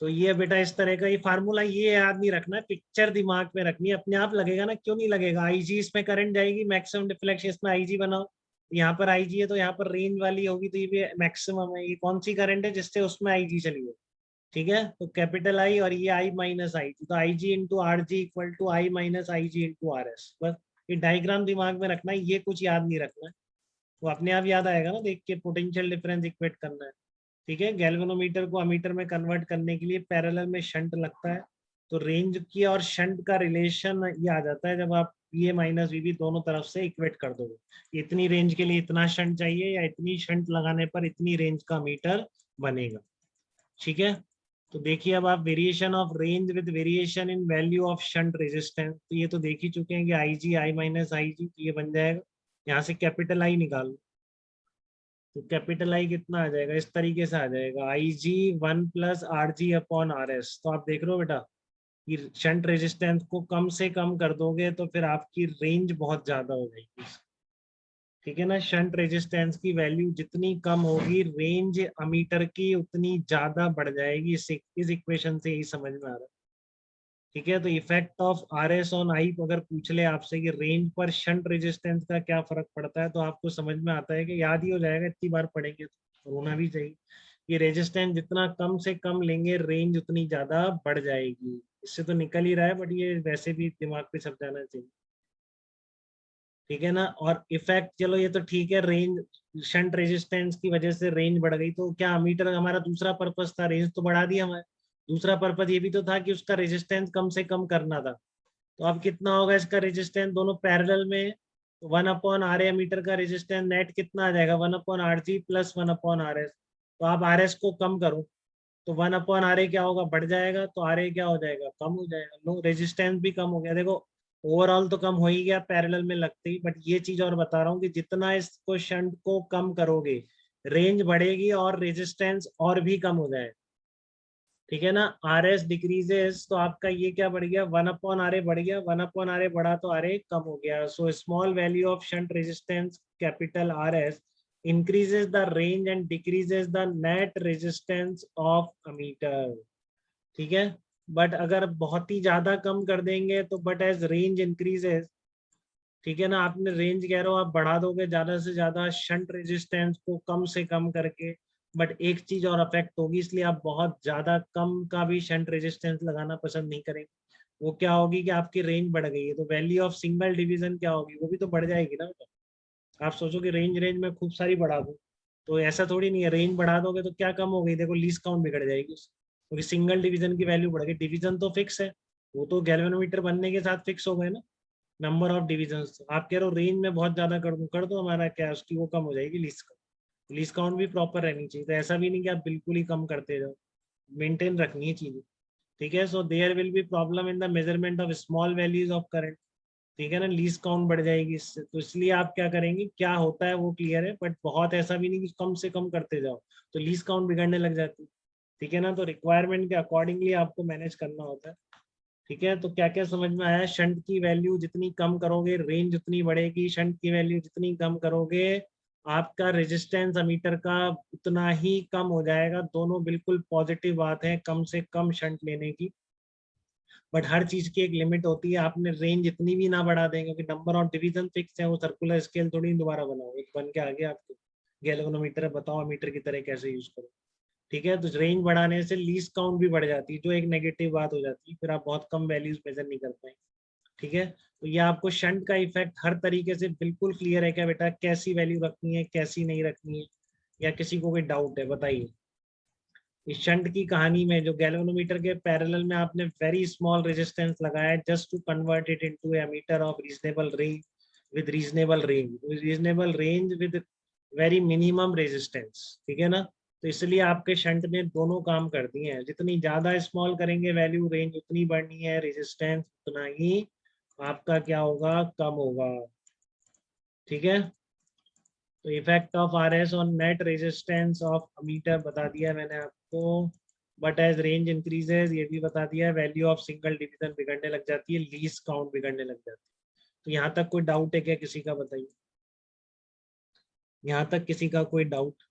तो ये बेटा इस तरह का ये फार्मूला ये याद नहीं रखना है, पिक्चर दिमाग में रखनी है, अपने आप लगेगा ना, क्यों नहीं लगेगा। आईजी इसमें करंट जाएगी, मैक्सिमम डिफ्लेक्शन इसमें आईजी बनाओ, यहाँ पर आईजी है तो यहाँ पर रेंज वाली होगी, तो ये भी मैक्सिमम है। ये कौन सी करंट है जिससे उसमें आईजी चली है, ठीक है। तो कैपिटल आई और ये आई माइनस आई, तो I G into R G equal to I minus I G into R S. बस ये डायग्राम दिमाग में रखना है, ये कुछ याद नहीं रखना है, वो अपने आप याद आएगा ना देख के, पोटेंशियल डिफरेंस इक्वेट करना है, ठीक है। गैल्वेनोमीटर को अमीटर में कन्वर्ट करने के लिए पैरेलल में शंट लगता है, तो रेंज की और शंट का रिलेशन ये आ जाता है जब आप ये माइनस वी दोनों तरफ से इक्वेट कर दोगे। इतनी रेंज के लिए इतना शंट चाहिए, या इतनी शंट लगाने पर इतनी रेंज का मीटर बनेगा, ठीक है। तो देखिए अब आप variation of range with variation in value of shunt resistance, तो ये तो देख ही चुके हैं कि आई जी आई माइनस आई जी, तो ये बन जाएगा, यहाँ से कैपिटल आई निकाल, तो कैपिटल आई कितना आ जाएगा, इस तरीके से आ जाएगा, आई जी 1 plus R G upon R S. तो आप देख रहे हो बेटा कि शंट रेजिस्टेंस को कम से कम कर दोगे तो फिर आपकी रेंज बहुत ज्यादा हो जाएगी, ठीक है ना। शंट रेजिस्टेंस की वैल्यू जितनी कम होगी, रेंज अमीटर की उतनी ज्यादा बढ़ जाएगी। इस इक्वेशन से यही समझ में आ रहा है, ठीक है। तो effect of R S on I अगर पूछ ले आपसे कि रेंज पर शंट रेजिस्टेंस का क्या फर्क पड़ता है, तो आपको समझ में आता है कि याद ही हो जाएगा, इतनी बार पढ़ेंगे तो होना भी चाहिए। ये रेजिस्टेंस जितना कम से कम लेंगे, रेंज उतनी ज्यादा बढ़ जाएगी। इससे तो निकल ही रहा है, बट ये वैसे भी दिमाग पे छप जाना चाहिए, ठीक है ना। और इफेक्ट, चलो ये तो ठीक है, रेंज शंट रेजिस्टेंस की वजह से रेंज बढ़ गई, तो क्या अमीटर हमारा दूसरा पर्पस था, रेंज तो बढ़ा दिया हमारे, दूसरा पर्पस ये भी तो था कि उसका रेजिस्टेंस कम से कम करना था। तो अब कितना होगा इसका रेजिस्टेंस, दोनों पैरेलल में, 1/R ए मीटर का रेजिस्टेंस नेट कितना आ जाएगा, 1/R जी प्लस 1/R एस। तो आप आर एस को कम करो, तो 1/R ए क्या होगा, बढ़ जाएगा, तो आर ए क्या हो जाएगा, कम हो जाएगा। लो रेजिस्टेंस भी कम हो गया, देखो ओवरऑल तो कम हो ही गया पैरेलल में लगते ही, बट ये चीज और बता रहा हूँ कि जितना इसको शंट को कम करोगे, रेंज बढ़ेगी और रेजिस्टेंस और भी कम हो जाएगा, ठीक है ना। आर एस डिक्रीजेस, तो आपका ये क्या बढ़ गया, 1/R ए बढ़ गया, 1/R ए बढ़ा तो आर ए कम हो गया। So small value of shunt resistance capital R S increases the range and decreases the net resistance of ammeter, ठीक है। बट अगर बहुत ही ज्यादा कम कर देंगे तो बट एज रेंज इंक्रीजेस, ठीक है ना, आपने रेंज कह रहे हो आप बढ़ा दोगे ज्यादा से ज्यादा शंट रेजिस्टेंस को कम से कम करके, बट एक चीज और अफेक्ट होगी, इसलिए आप बहुत ज्यादा कम का भी शंट रेजिस्टेंस लगाना पसंद नहीं करेंगे। वो क्या होगी कि आपकी रेंज बढ़ गई है, तो वैल्यू ऑफ सिंगल डिवीजन क्या होगी, वो भी तो बढ़ जाएगी ना। आप सोचो कि रेंज रेंज में खूब सारी बढ़ा दूं, तो ऐसा थोड़ी नहीं है, रेंज बढ़ा दोगे तो क्या कम हो गई, देखो लीस्ट काउंट बिगड़ जाएगी क्योंकि सिंगल डिवीजन की वैल्यू बढ़ गई। डिवीजन तो फिक्स है, वो तो गैल्वेनोमीटर बनने के साथ फिक्स हो गए ना, नंबर ऑफ डिवीजन। आप कह रहे हो रेंज में बहुत ज्यादा कर दो, हमारा क्या उसकी वो कम हो जाएगी लीस्ट काउंट। लीस्ट काउंट भी प्रॉपर रहनी चाहिए, तो ऐसा भी नहीं कि आप बिल्कुल ही कम करते जाओ, मेंटेन रखनी है चीजें, ठीक है। So there will be problem in the measurement of small values of current, ठीक है ना, लीस्ट काउंट बढ़ जाएगी इससे। तो इसलिए आप क्या करेंगे, क्या होता है वो क्लियर है, बट बहुत ऐसा भी नहीं कि कम से कम करते जाओ तो लीस्ट काउंट बिगड़ने लग जाती है, ठीक है ना। तो रिक्वायरमेंट के अकॉर्डिंगली आपको मैनेज करना होता है, ठीक है। तो क्या क्या समझ में आया, शंट की वैल्यू जितनी कम करोगे रेंज उतनी बढ़ेगी, शंट की वैल्यू जितनी कम करोगे आपका रेजिस्टेंस अमीटर का उतना ही कम हो जाएगा। दोनों बिल्कुल पॉजिटिव बात है, कम से कम शंट लेने की, बट हर चीज की एक लिमिट होती है। आपने रेंज इतनी भी ना बढ़ा देंगे कि नंबर ऑफ डिवीजन फिक्स है, वो सर्कुलर स्केल थोड़ी दोबारा बनाओ, एक बन के आ गया आपको गैल्वेनोमीटर, बताओ मीटर की तरह कैसे यूज करो, ठीक है। तो रेंज बढ़ाने से लीस्ट काउंट भी बढ़ जाती है, जो एक नेगेटिव बात हो जाती है, फिर आप बहुत कम वैल्यूज मेजर नहीं कर पाएंगे, ठीक है। तो ये आपको शंट का इफेक्ट हर तरीके से बिल्कुल क्लियर है क्या बेटा, कैसी वैल्यू रखनी है कैसी नहीं रखनी है, या किसी को कोई डाउट है बताइए। इस शंट की कहानी में जो गैल्वेनोमीटर के पैरेलल में आपने वेरी स्मॉल रेजिस्टेंस लगाया है just to convert it into a meter of reasonable range with reasonable range with very minimum resistance, ठीक है ना। तो इसलिए आपके शंट ने दोनों काम कर दिए हैं, जितनी ज्यादा स्मॉल करेंगे वैल्यू, रेंज उतनी बढ़नी है, रेजिस्टेंस उतना ही आपका क्या होगा, कम होगा, ठीक है। तो effect of R S on net resistance of ammeter बता दिया मैंने आपको, बट एज रेंज इंक्रीजेज ये भी बता दिया, वैल्यू ऑफ सिंगल डिवीजन बिगड़ने लग जाती है, लीस्ट काउंट बिगड़ने लग जाती है। तो यहाँ तक कोई डाउट है क्या किसी का, बताइए, यहाँ तक किसी का कोई डाउट।